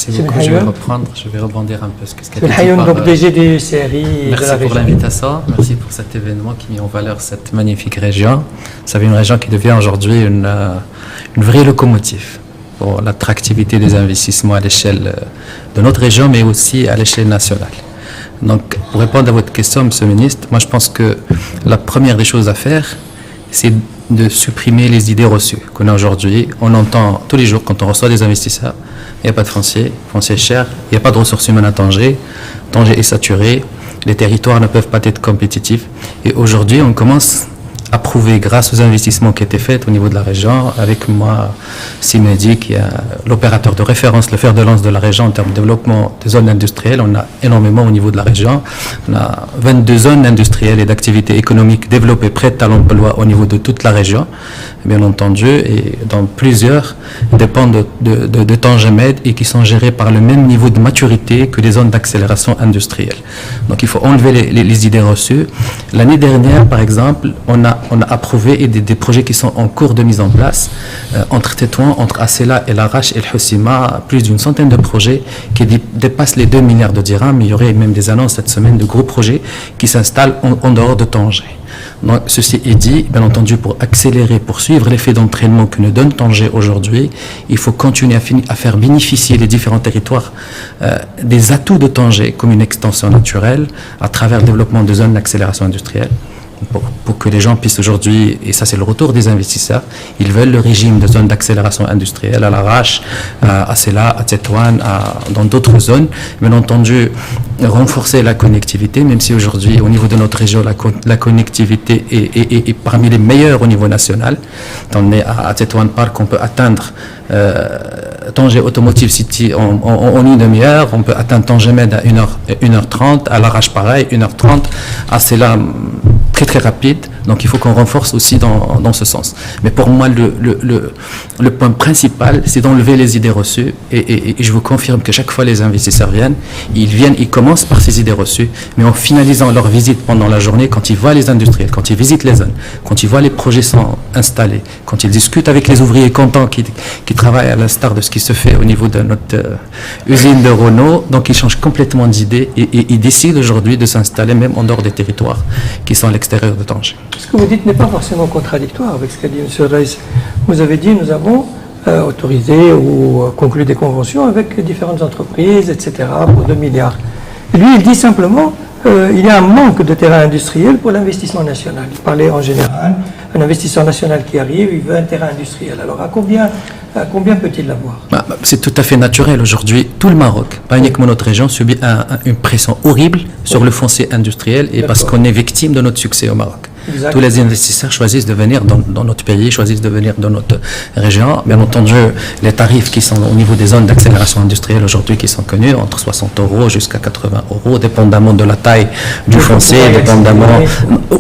Merci beaucoup. Je vais rebondir un peu ce qu'a dit par... donc DG du CRI. Merci pour l'invitation. Merci pour cet événement qui met en valeur cette magnifique région. Vous savez, une région qui devient aujourd'hui une vraie locomotive pour l'attractivité des investissements à l'échelle de notre région, mais aussi à l'échelle nationale. Donc, pour répondre à votre question, Monsieur le Ministre, moi je pense que la première des choses à faire, c'est de supprimer les idées reçues qu'on a aujourd'hui. On entend tous les jours quand on reçoit des investisseurs, il n'y a pas de foncier est cher, il n'y a pas de ressources humaines à Tanger, Tanger est saturé, les territoires ne peuvent pas être compétitifs. Et aujourd'hui, on commence à prouver, grâce aux investissements qui étaient faits au niveau de la région, avec moi, Simedi, qui est l'opérateur de référence, le fer de lance de la région en termes de développement des zones industrielles. On a énormément au niveau de la région. On a 22 zones industrielles et d'activités économiques développées, prêtes à l'emploi au niveau de toute la région, bien entendu, et dans plusieurs dépendent de Tangemed et qui sont gérés par le même niveau de maturité que les zones d'accélération industrielle. Donc il faut enlever les idées reçues. L'année dernière, par exemple, on a approuvé des projets qui sont en cours de mise en place entre Tétouan, entre Assela et Larache et le Hossima, plus d'une centaine de projets qui dépassent les 2 milliards de dirhams. Il y aurait même des annonces cette semaine de gros projets qui s'installent en dehors de Tanger. Donc, ceci est dit, bien entendu, pour accélérer, pour suivre l'effet d'entraînement que nous donne Tanger aujourd'hui, il faut continuer à faire bénéficier les différents territoires des atouts de Tanger comme une extension naturelle à travers le développement de zones d'accélération industrielle. Pour que les gens puissent aujourd'hui, et ça c'est le retour des investisseurs, ils veulent le régime de zones d'accélération industrielle à Larache, à Sela, à Tétouan, dans d'autres zones. Bien entendu, renforcer la connectivité, même si aujourd'hui au niveau de notre région la connectivité est parmi les meilleures au niveau national. À Tétouan Park, on peut atteindre Tanger Automotive City en une demi-heure, on peut atteindre Tangemed à 1h30, à Larache pareil, 1h30, à Sela très rapide, donc il faut qu'on renforce aussi dans ce sens. Mais pour moi, le point principal, c'est d'enlever les idées reçues, et je vous confirme que chaque fois les investisseurs viennent, ils commencent par ces idées reçues, mais en finalisant leur visite pendant la journée, quand ils voient les industriels, quand ils visitent les zones, quand ils voient les projets sont installés, quand ils discutent avec les ouvriers contents qui travaillent à l'instar de ce qui se fait au niveau de notre usine de Renault, donc ils changent complètement d'idée et ils décident aujourd'hui de s'installer même en dehors des territoires qui sont à l'extérieur de Tanger. Ce que vous dites n'est pas forcément contradictoire avec ce qu'a dit M. Reis. Vous avez dit nous avons autorisé ou conclu des conventions avec différentes entreprises, etc., pour 2 milliards. Et lui, il dit simplement il y a un manque de terrain industriel pour l'investissement national. Il parlait en général, un investisseur national qui arrive, il veut un terrain industriel. Alors à combien peut-il l'avoir? C'est tout à fait naturel aujourd'hui. Tout le Maroc, pas uniquement notre région, subit une pression horrible sur le foncier industriel et parce qu'on est victime de notre succès au Maroc. Exactement. Tous les investisseurs choisissent de venir dans notre pays, choisissent de venir dans notre région. Bien entendu, les tarifs qui sont au niveau des zones d'accélération industrielle aujourd'hui qui sont connus, entre 60 € jusqu'à 80 €, dépendamment de la taille du foncier, dépendamment...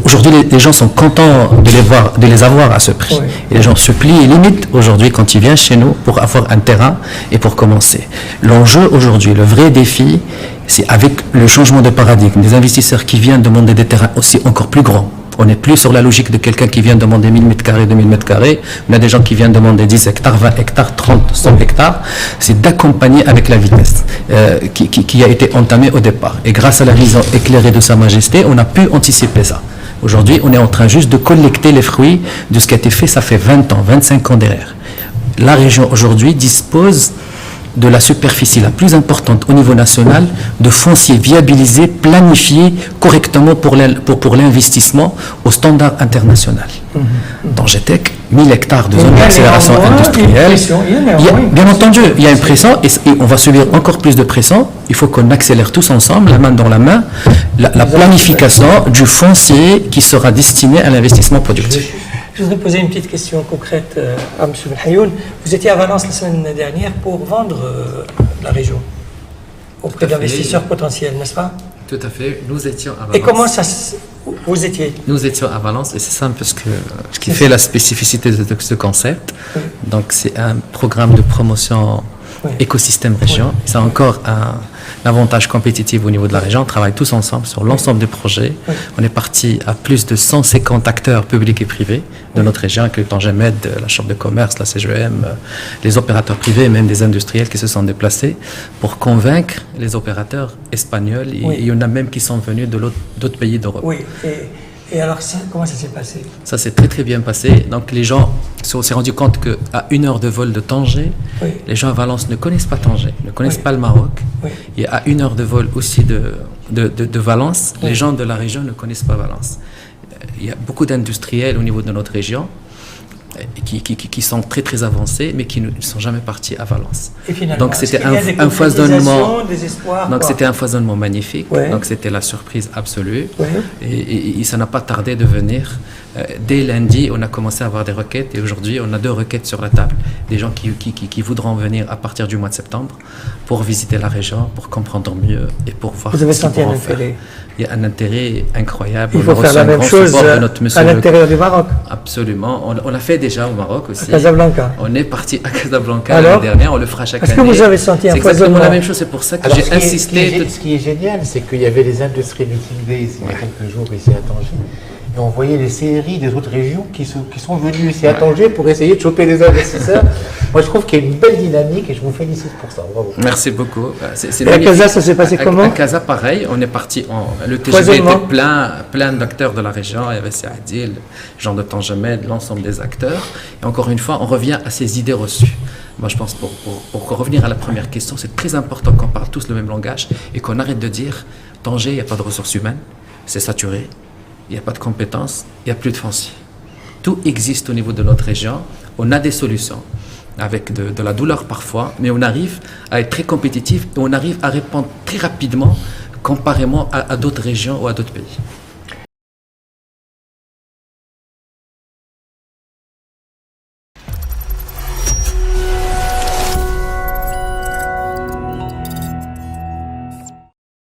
Aujourd'hui, les gens sont contents de les avoir à ce prix. Oui. Et les gens se plient et limitent aujourd'hui quand ils viennent chez nous pour avoir un terrain et pour commencer. L'enjeu aujourd'hui, le vrai défi, c'est avec le changement de paradigme, des investisseurs qui viennent demander des terrains aussi encore plus grands. On n'est plus sur la logique de quelqu'un qui vient demander 1000 m², 2000 m². On a des gens qui viennent demander 10 hectares, 20 hectares, 30, 100 hectares. C'est d'accompagner avec la vitesse qui a été entamée au départ. Et grâce à la vision éclairée de Sa Majesté, on a pu anticiper ça. Aujourd'hui, on est en train juste de collecter les fruits de ce qui a été fait, ça fait 20 ans, 25 ans derrière. La région aujourd'hui dispose de la superficie la plus importante au niveau national de foncier viabilisé, planifié correctement pour l'investissement au standard international. Dans GTEC, 1000 hectares de zone d'accélération industrielle. Bien entendu, il y a une pression et on va subir encore plus de pression. Il faut qu'on accélère tous ensemble, la main dans la main, la planification du foncier qui sera destiné à l'investissement productif. Je voudrais poser une petite question concrète à M. Benhayoun. Vous étiez à Valence la semaine dernière pour vendre la région auprès d'investisseurs potentiels, n'est-ce pas? Tout à fait. Nous étions à Valence. Et comment ça... Vous étiez? Nous étions à Valence et c'est ça un peu ce qui fait la spécificité de ce concept. Oui. Donc c'est un programme de promotion écosystème région. Ça a encore un avantage compétitif au niveau de la région. On travaille tous ensemble sur l'ensemble des projets. On est parti à plus de 150 acteurs publics et privés de notre région, avec le Tangemed, la Chambre de commerce, la CGM, les opérateurs privés et même des industriels qui se sont déplacés pour convaincre les opérateurs espagnols. Il y en a même qui sont venus d'autres pays d'Europe. Oui. Et alors, comment ça s'est passé? Ça s'est très très bien passé. Donc les gens se sont rendus compte qu'à 1 heure de vol de Tanger, les gens à Valence ne connaissent pas Tanger, ne connaissent pas le Maroc. Et à 1 heure de vol aussi de Valence, les gens de la région ne connaissent pas Valence. Il y a beaucoup d'industriels au niveau de notre région qui sont très très avancés, mais qui ne sont jamais partis à Valence. Et finalement, donc c'était un foisonnement. Des espoirs, donc c'était un foisonnement magnifique. Donc c'était la surprise absolue. Et ça n'a pas tardé de venir. Dès lundi, on a commencé à avoir des requêtes et aujourd'hui, on a 2 requêtes sur la table. Des gens qui voudront venir à partir du mois de septembre pour visiter la région, pour comprendre mieux et pour voir. Vous avez senti un intérêt? Il y a un intérêt incroyable. Il faut faire la même chose à l'intérieur du Maroc. Absolument. On l'a fait déjà au Maroc aussi. À Casablanca. On est parti à Casablanca l'année dernière, on le fera chaque année. Est-ce que vous avez senti un foisonnement? C'est exactement la même chose, c'est pour ça que j'ai insisté. Ce qui est génial, c'est qu'il y avait les industries Meeting Days il y a quelques jours ici à Tanger. Et on voyait les séries des autres régions qui sont venues ici à Tanger pour essayer de choper les investisseurs. Moi, je trouve qu'il y a une belle dynamique et je vous félicite pour ça. Bravo. Merci beaucoup. Et à Casa, ça s'est passé comment? À Casa, pareil. On est parti. Le TGV était plein d'acteurs de la région. Il y avait Saadil, Jean de Tangemed, l'ensemble des acteurs. Et encore une fois, on revient à ces idées reçues. Moi, je pense pour revenir à la première question, c'est très important qu'on parle tous le même langage et qu'on arrête de dire Tanger, il n'y a pas de ressources humaines, c'est saturé. Il n'y a pas de compétences, il n'y a plus de foncier. Tout existe au niveau de notre région. On a des solutions, avec de la douleur parfois, mais on arrive à être très compétitif et on arrive à répondre très rapidement comparément à d'autres régions ou à d'autres pays.